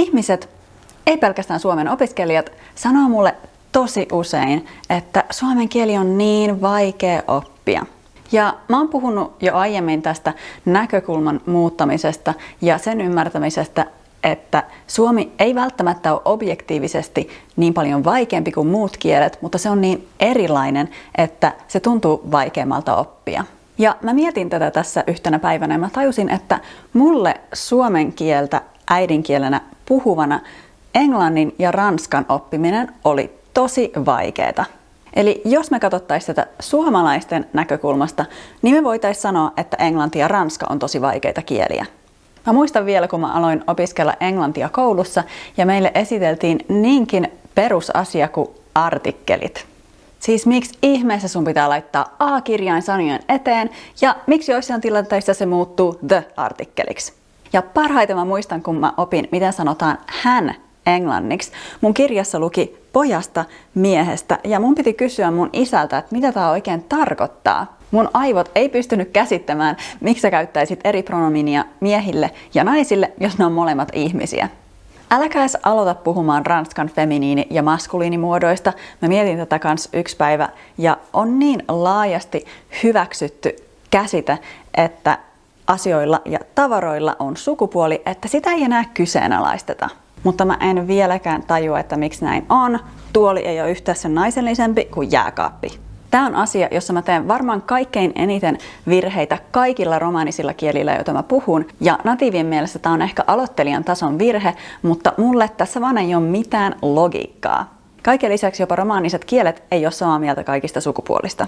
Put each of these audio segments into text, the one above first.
Ihmiset, ei pelkästään suomen opiskelijat, sanoo mulle tosi usein, että suomen kieli on niin vaikea oppia. Ja mä oon puhunut jo aiemmin tästä näkökulman muuttamisesta ja sen ymmärtämisestä, että suomi ei välttämättä ole objektiivisesti niin paljon vaikeampi kuin muut kielet, mutta se on niin erilainen, että se tuntuu vaikeammalta oppia. Ja mä mietin tätä tässä yhtenä päivänä ja mä tajusin, että mulle suomen kieltä äidinkielenä puhuvana englannin ja ranskan oppiminen oli tosi vaikeeta. Eli jos me katsottaisiin tätä suomalaisten näkökulmasta, niin me voitaisiin sanoa, että englanti ja ranska on tosi vaikeita kieliä. Mä muistan vielä, kun mä aloin opiskella englantia koulussa ja meille esiteltiin niinkin perusasia kuin artikkelit. Siis miksi ihmeessä sun pitää laittaa A-kirjain sanojen eteen ja miksi joissain tilanteissa se muuttuu the-artikkeliksi. Ja parhaiten mä muistan, kun mä opin, miten sanotaan hän englanniksi. Mun kirjassa luki pojasta, miehestä ja mun piti kysyä mun isältä, että mitä tää oikein tarkoittaa. Mun aivot ei pystynyt käsittämään, miksi sä käyttäisit eri pronominia miehille ja naisille, jos ne on molemmat ihmisiä. Äläkä edes aloita puhumaan ranskan feminiini- ja maskuliinimuodoista. Mä mietin tätä kans yksi päivä ja on niin laajasti hyväksytty käsite, että asioilla ja tavaroilla on sukupuoli, että sitä ei enää kyseenalaisteta. Mutta mä en vieläkään tajua, että miksi näin on. Tuoli ei ole yhtään sen naisellisempi kuin jääkaappi. Tämä on asia, jossa mä teen varmaan kaikkein eniten virheitä kaikilla romaanisilla kielillä, joita mä puhun. Ja natiivien mielestä tämä on ehkä aloittelijan tason virhe, mutta mulle tässä vaan ei ole mitään logiikkaa. Kaiken lisäksi jopa romaaniset kielet ei ole samaa mieltä kaikista sukupuolista.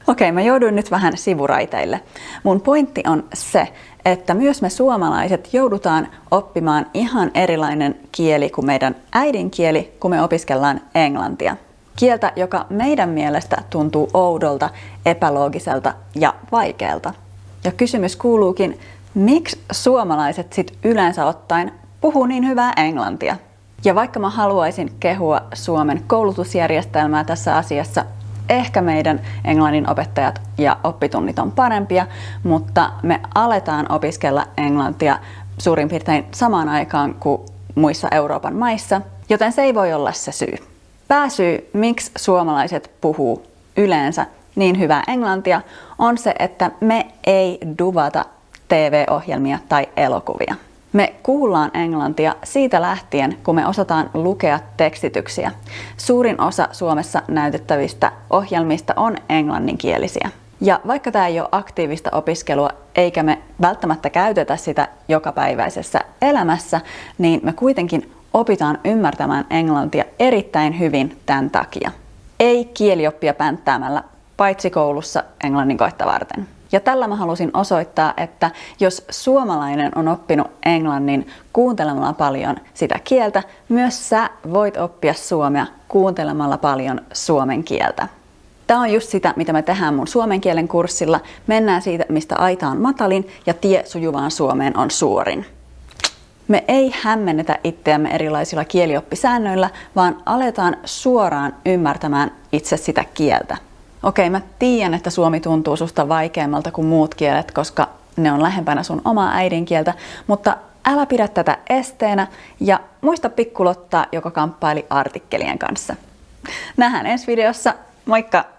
Okei, mä jouduin nyt vähän sivuraiteille. Mun pointti on se, että myös me suomalaiset joudutaan oppimaan ihan erilainen kieli kuin meidän äidinkieli, kun me opiskellaan englantia. Kieltä, joka meidän mielestä tuntuu oudolta, epäloogiselta ja vaikealta. Ja kysymys kuuluukin, miksi suomalaiset sit yleensä ottaen puhuu niin hyvää englantia? Ja vaikka mä haluaisin kehua Suomen koulutusjärjestelmää tässä asiassa, ehkä meidän englannin opettajat ja oppitunnit on parempia, mutta me aletaan opiskella englantia suurin piirtein samaan aikaan kuin muissa Euroopan maissa, joten se ei voi olla se syy. Pääsyy, miksi suomalaiset puhuu yleensä niin hyvää englantia, on se, että me ei duvata TV-ohjelmia tai elokuvia. Me kuullaan englantia siitä lähtien, kun me osataan lukea tekstityksiä. Suurin osa Suomessa näytettävistä ohjelmista on englanninkielisiä. Ja vaikka tämä ei ole aktiivista opiskelua, eikä me välttämättä käytetä sitä jokapäiväisessä elämässä, niin me kuitenkin opitaan ymmärtämään englantia erittäin hyvin tämän takia. Ei kielioppia pänttäämällä, paitsi koulussa englannin koetta varten. Ja tällä mä halusin osoittaa, että jos suomalainen on oppinut englannin kuuntelemalla paljon sitä kieltä, myös sä voit oppia suomea kuuntelemalla paljon suomen kieltä. Tämä on just sitä, mitä me tehdään mun suomen kielen kurssilla. Mennään siitä, mistä aita on matalin ja tie sujuvaan Suomeen on suorin. Me ei hämmennetä itseämme erilaisilla kielioppisäännöillä, vaan aletaan suoraan ymmärtämään itse sitä kieltä. Okei, mä tiedän, että suomi tuntuu susta vaikeammalta kuin muut kielet, koska ne on lähempänä sun omaa äidinkieltä, mutta älä pidä tätä esteenä ja muista pikkulottaa, joka kamppaili artikkelien kanssa. Nähdään ensi videossa. Moikka!